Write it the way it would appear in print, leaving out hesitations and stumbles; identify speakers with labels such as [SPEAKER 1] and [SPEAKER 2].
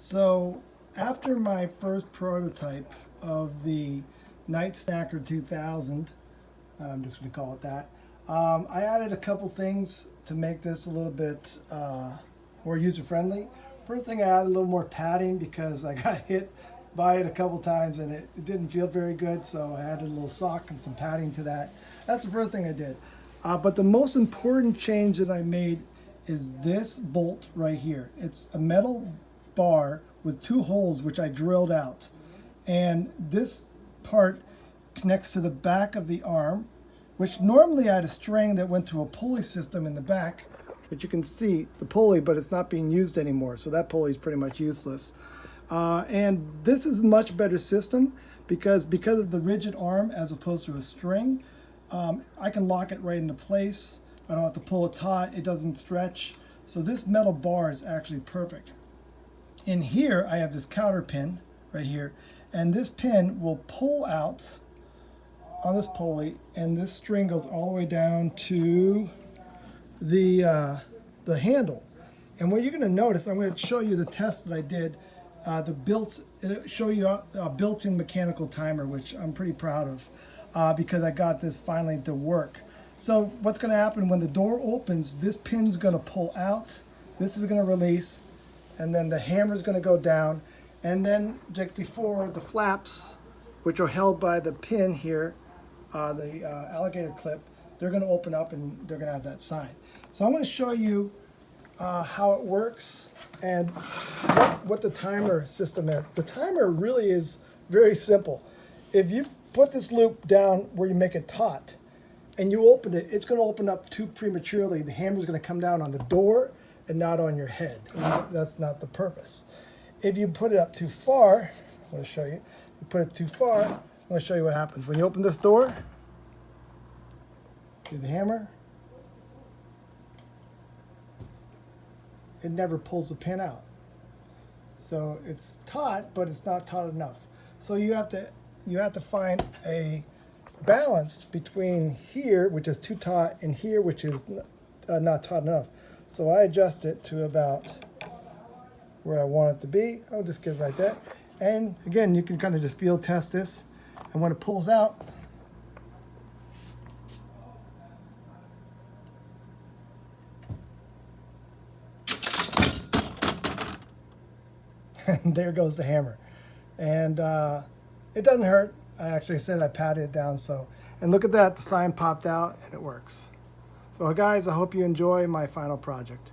[SPEAKER 1] So after my first prototype of the NightSnacker 2000, I'm just going to call it that, I added a couple things to make this a little bit more user-friendly. First thing, I added a little more padding because I got hit by it a couple times and it didn't feel very good, so I added a little sock and some padding to that. That's the first thing I did. But the most important change that I made is this bolt right here. It's a metal bar with two holes which I drilled out, and this part connects to the back of the arm, which normally I had a string that went to a pulley system in the back, but you can see the pulley, but it's not being used anymore, so that pulley is pretty much useless. And this is a much better system because of the rigid arm as opposed to a string. I can lock it right into place. I don't have to pull it taut. It doesn't stretch. So this metal bar is actually perfect. In here, I have this counter pin right here, and this pin will pull out on this pulley, and this string goes all the way down to the handle. And what you're going to notice, I'm going to show you the test that I did. Show you a built-in mechanical timer, which I'm pretty proud of because I got this finally to work. So what's going to happen when the door opens, this pin's going to pull out, this is going to release, and then the hammer is going to go down, and then just before the flaps, which are held by the pin here, the alligator clip, they're going to open up and they're going to have that sign. So I'm going to show you how it works and what the timer system is. The timer really is very simple. If you put this loop down where you make it taut and you open it, it's going to open up too prematurely. The hammer is going to come down on the door and not on your head. That's not the purpose. If you put it up too far, I'm going to show you. You put it too far, I'm going to show you what happens. When you open this door, see the hammer? It never pulls the pin out. So it's taut, but it's not taut enough. So you have to find a balance between here, which is too taut, and here, which is not taut enough. So I adjust it to about where I want it to be. I'll just get it right there. And again, you can kind of just field test this. And when it pulls out, and there goes the hammer. And it doesn't hurt. I actually said I patted it down. So, and look at that, the sign popped out and it works. So guys, I hope you enjoy my final project.